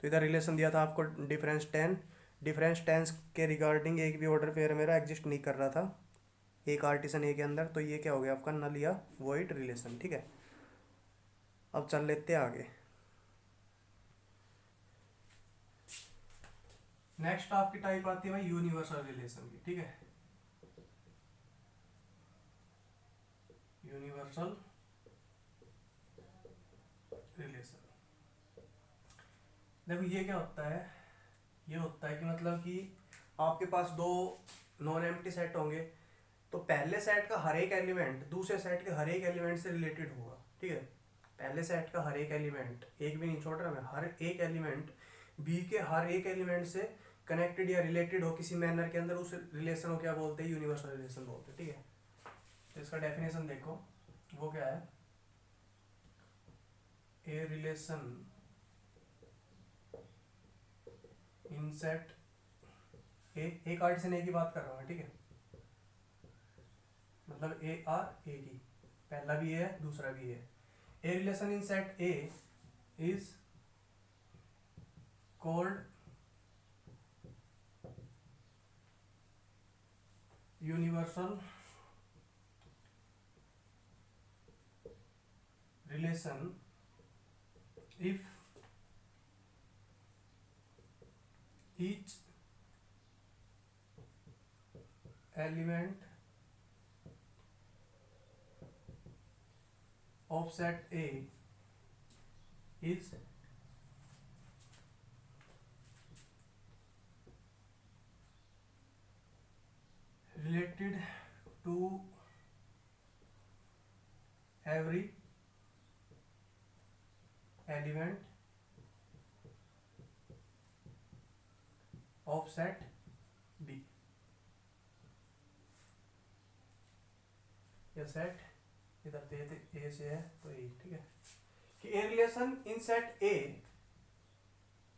तो इधर रिलेशन दिया था आपको डिफरेंस टेंस के रिगार्डिंग एक भी ऑर्डर पेयर मेरा एग्जिस्ट नहीं कर रहा था एक आर्टिसन ए के अंदर, तो ये क्या हो गया आपका नल या वॉइड रिलेशन। ठीक है, अब चल लेते हैं आगे। नेक्स्ट आपकी टाइप आती है भाई यूनिवर्सल रिलेशन की। ठीक है, यूनिवर्सल रिलेशन। देखो ये क्या होता है, ये होता है कि मतलब कि आपके पास दो नॉन एम्प्टी सेट होंगे, तो पहले सेट का हर एक एलिमेंट दूसरे सेट के हर एक एलिमेंट से रिलेटेड होगा। ठीक है, पहले सेट का हर एक एलिमेंट, एक भी नहीं छोड़ रहा मैं, हर एक एलिमेंट बी के हर एक एलिमेंट से कनेक्टेड या रिलेटेड हो किसी मैनर के अंदर, उस रिलेशन को क्या बोलते हैं, यूनिवर्सल रिलेशन बोलते हैं। ठीक है, तो इसका डेफिनेशन देखो, वो क्या है, ए रिलेशन इन सेट एक आर्टिसन ए की बात कर रहा हूँ। ठीक है, मतलब ए आर ए की, पहला भी ए है दूसरा भी है। A relation in set A is called universal relation if each element of set A is related to every element of set B। यह सेट इधर ए से है तो ए। ठीक है, कि A relation in set A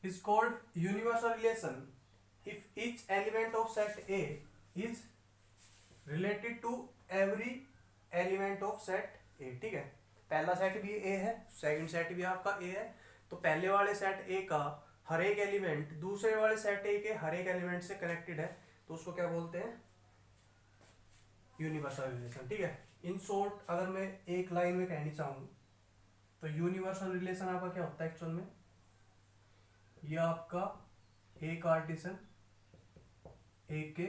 is called universal relation if each element of set A is related to every element of set A. ठीक है, पहला सेट भी ए है, सेकंड सेट भी आपका ए है, तो पहले वाले सेट ए का हर एक एलिमेंट दूसरे वाले सेट ए के हर एक एलिमेंट से कनेक्टेड है, तो उसको क्या बोलते हैं, यूनिवर्सल रिलेशन। ठीक है, इन शॉर्ट अगर मैं एक लाइन में कहनी चाहूँ तो यूनिवर्सल रिलेशन आपका क्या होता है एक्चुअल में, ये आपका एक आर्टिसन ए के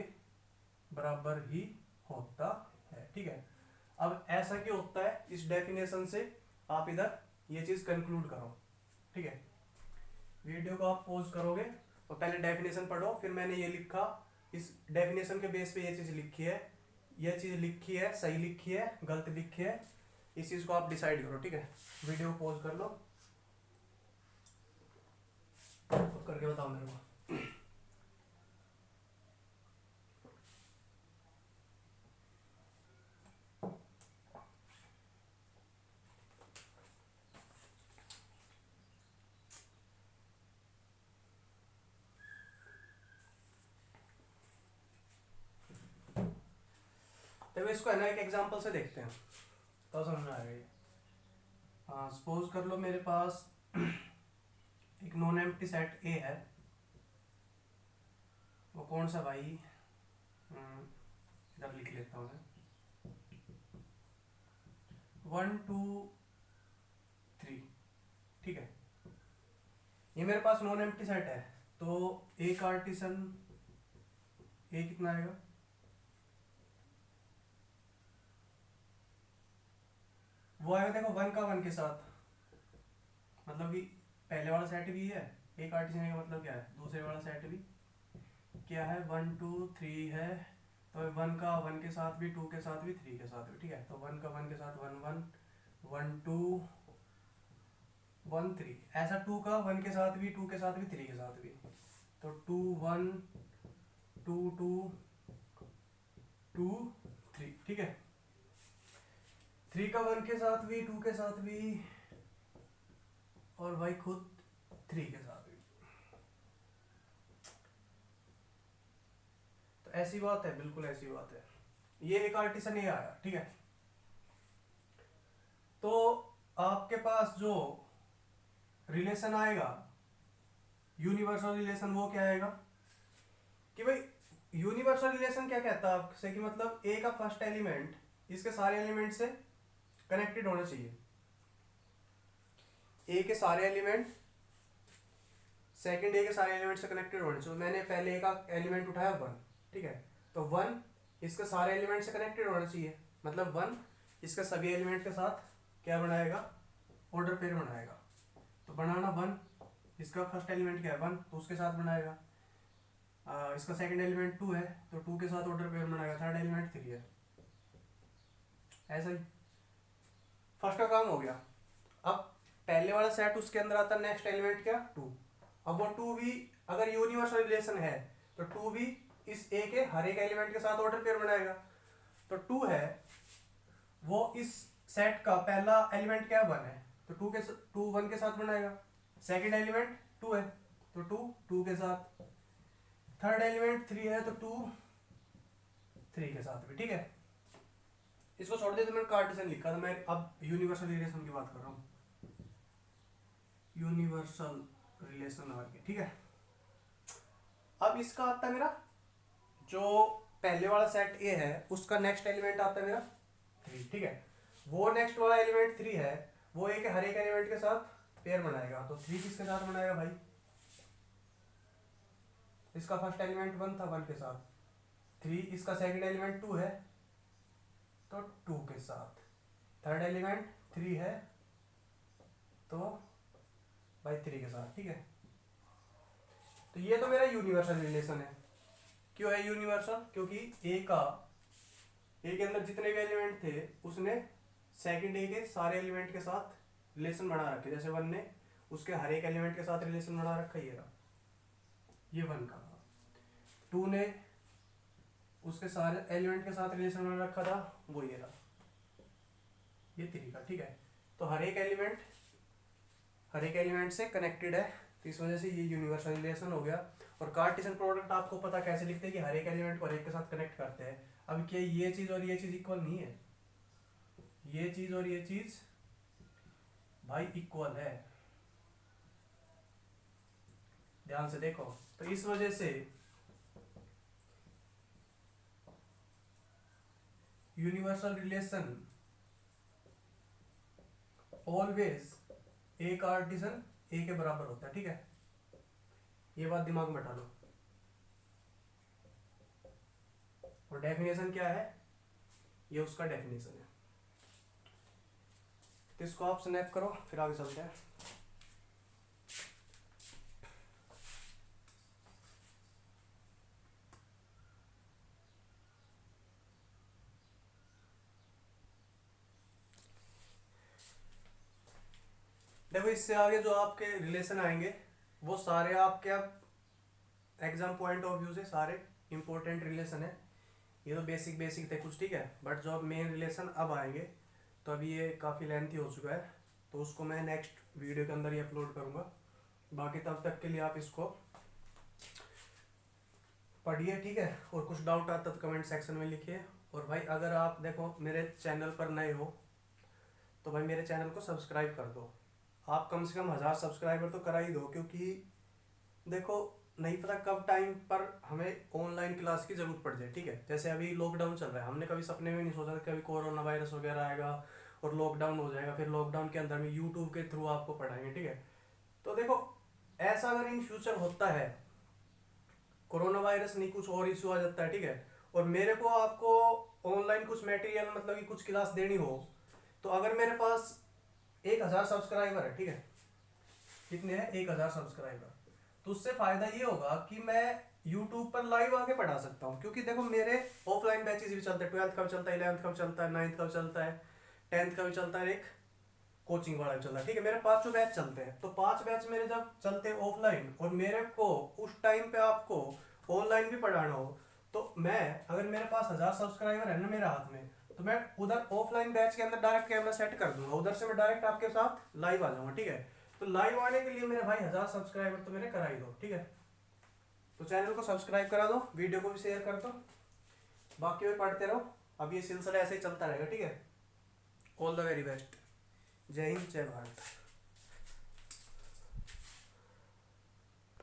बराबर ही होता है। ठीक है, अब ऐसा क्यों होता है, इस डेफिनेशन से आप इधर ये चीज कंक्लूड करो। ठीक है, वीडियो को आप पॉज करोगे और पहले डेफिनेशन पढ़ो, फिर मैंने ये लिखा, इस डेफिनेशन के बेस पे ये चीज लिखी है, ये चीज लिखी है, सही लिखी है गलत लिखी है, इस चीज को आप डिसाइड करो। ठीक है, वीडियो पॉज कर लो, तो करके बताओ मेरे को। तो इसको है ना एक एग्जांपल से देखते हैं तो समझ में आ गई। हाँ, सपोज कर लो मेरे पास एक नॉन एम्प्टी सेट ए है, वो कौन सा भाई, इधर लिख लेता हूँ मैं, 1 2 3। ठीक है, ये मेरे पास नॉन एम्प्टी सेट है, तो एक आर्टिसन ए कितना आएगा, वो आएगा देखो 1 का 1 के साथ, मतलब कि पहले वाला सेट भी है, एक आर्टिसन का मतलब क्या है, दूसरे वाला सेट भी क्या है, 1 2 3 है, तो 1 का 1 के साथ भी, 2 के साथ भी, 3 के साथ भी। ठीक है, तो 1 का 1 के साथ 1 1 1 2 1 3, ऐसा 2 का 1 के साथ भी, 2 के साथ भी, 3 के साथ भी, तो 2 1 2 2 2 3। ठीक है, 3 का 1 के साथ भी, 2 के साथ भी, और भाई खुद 3 के साथ भी। तो ऐसी बात है, बिल्कुल ऐसी बात है, ये एक आर्टिसन ए आया। ठीक है, तो आपके पास जो रिलेशन आएगा यूनिवर्सल रिलेशन, वो क्या आएगा कि भाई यूनिवर्सल रिलेशन क्या कहता है आपसे कि मतलब ए का फर्स्ट एलिमेंट इसके सारे एलिमेंट से कनेक्टेड होना चाहिए। ए के सारे एलिमेंट सेकंड ए के सारे एलिमेंट से कनेक्टेड होने चाहिए। मैंने पहले ए का एलिमेंट उठाया 1, ठीक है, तो 1 इसके सारे एलिमेंट से कनेक्टेड होना चाहिए, मतलब 1 इसके सभी एलिमेंट के साथ क्या बनाएगा, ऑर्डर पेयर बनाएगा। तो बनाना 1 इसका फर्स्ट एलिमेंट क्या है 1, तो उसके साथ बनाएगा। इसका सेकंड एलिमेंट 2 है तो 2 के साथ ऑर्डर पेयर बनाएगा। थर्ड एलिमेंट 3 है। ऐसा ही फर्स्ट का काम हो गया। अब पहले वाला सेट उसके अंदर आता है नेक्स्ट एलिमेंट क्या 2। अब वो 2 भी अगर यूनिवर्सल रिलेशन है तो 2 भी इस ए के हर एक एलिमेंट के साथ ऑर्डर पेयर बनाएगा। तो 2 है वो इस सेट का पहला एलिमेंट क्या 1 है तो 2 1 के साथ बनाएगा। सेकंड एलिमेंट 2 है तो 2 2 के साथ। थर्ड एलिमेंट 3 है तो 2 3 के साथ भी, ठीक है। इसको छोड़ दे तो मैंने कार्टेशियन लिखा था, मैं अब यूनिवर्सल रिलेशन की बात कर रहा हूँ। यूनिवर्सल रिलेशन आ गया, ठीक है। अब इसका आता है मेरा जो पहले वाला सेट ए है उसका नेक्स्ट एलिमेंट आता है मेरा 3, ठीक है। वो नेक्स्ट वाला एलिमेंट 3 है वो ए के हर एक एलिमेंट के साथ पेयर बनाएगा। तो 3 किसके साथ बनाएगा भाई, इसका फर्स्ट एलिमेंट 1 था 1 के साथ। 3 इसका सेकंड एलिमेंट 2 है तो 2 के साथ। थर्ड एलिमेंट 3 है तो भाई 3 के साथ, ठीक है। तो ये तो मेरा यूनिवर्सल रिलेशन है। क्यों है यूनिवर्सल, क्योंकि ए के अंदर जितने भी एलिमेंट थे उसने सेकंड ए के सारे एलिमेंट के साथ रिलेशन बना रखे। जैसे 1 ने उसके हर एक एलिमेंट के साथ रिलेशन बना रखा, ये 1 का। 2 ने उसके सारे एलिमेंट के साथ रिलेशन बना रखा था, वो ये रहा, ये 3 का, ठीक है। तो हर एक एलिमेंट से कनेक्टेड है, तो इस वजह से ये यूनिवर्सल रिलेशन हो गया। और कार्टेशियन प्रोडक्ट आपको पता कैसे लिखते हैं कि हर एक एलिमेंट को हर एक के साथ कनेक्ट करते हैं। अब क्या ये चीज और ये चीज इक्वल नहीं है, ये चीज और ये चीज भाई इक्वल है, ध्यान से देखो। तो इस वजह से universal relation always A Cartesian A के बराबर होता है, ठीक है। ये बात दिमाग में बैठा लो। और डेफिनेशन क्या है, ये उसका डेफिनेशन है। तो इसको आप स्नैप करो फिर आगे चलते हैं। देखो इससे आगे जो आपके रिलेशन आएंगे वो सारे आपके अब एग्जाम पॉइंट ऑफ व्यू से सारे इंपॉर्टेंट रिलेशन है। ये तो बेसिक थे कुछ, ठीक है। बट जो अब मेन रिलेशन अब आएंगे तो अभी ये काफ़ी लेंथी हो चुका है, तो उसको मैं नेक्स्ट वीडियो के अंदर ही अपलोड करूँगा। बाकी तब तक के लिए आप इसको पढ़िए, ठीक है। और कुछ डाउट आता तो कमेंट सेक्शन में लिखिए। और भाई अगर आप देखो मेरे चैनल पर नए हो तो भाई मेरे चैनल को सब्सक्राइब कर दो। आप कम से कम 1000 सब्सक्राइबर तो करा ही दो, क्योंकि देखो नहीं पता कब टाइम पर हमें ऑनलाइन क्लास की ज़रूरत पड़ जाए, ठीक है। जैसे अभी लॉकडाउन चल रहा है, हमने कभी सपने में नहीं सोचा था कभी कोरोना वायरस वगैरह आएगा और लॉकडाउन हो जाएगा, फिर लॉकडाउन के अंदर में यूट्यूब के थ्रू आपको पढ़ाएंगे, ठीक है। तो देखो ऐसा अगर इन फ्यूचर होता है, कोरोना वायरस नहीं कुछ और इशू आ जाता है, ठीक है, और मेरे को आपको ऑनलाइन कुछ मटेरियल मतलब कि कुछ क्लास देनी हो, तो अगर मेरे पास 1000 सब्सक्राइबर है, ठीक है, कितने हैं 1000 सब्सक्राइबर, तो उससे फायदा ये होगा कि मैं यूट्यूब पर लाइव आके पढ़ा सकता हूँ। क्योंकि देखो मेरे ऑफलाइन बैचेस भी चलते हैं, 12th का भी चलता है, 11th का भी चलता है, 9th का भी चलता है, 10th का भी चलता है, एक कोचिंग वाला भी चलता है, ठीक है। मेरे 5 बैच चलते हैं, तो 5 बैच मेरे जब चलते हैं ऑफलाइन और मेरे को उस टाइम पे आपको ऑनलाइन भी पढ़ाना हो, तो मैं अगर मेरे पास 1000 सब्सक्राइबर है ना मेरे हाथ में, तो मैं उधर ऑफलाइन बैच के अंदर डायरेक्ट कैमरा सेट कर दूंगा, उधर से मैं डायरेक्ट आपके साथ लाइव आ जाऊंगा, ठीक है। तो लाइव आने के लिए मेरे भाई 1000 सब्सक्राइबर तो मेरे करा ही दो, ठीक है। तो चैनल को सब्सक्राइब करा दो, वीडियो को भी शेयर कर दो, बाकी भी पढ़ते रहो। अब ये सिलसिला ऐसे ही चलता रहेगा, ठीक है। All the very best. जय हिंद जय भारत।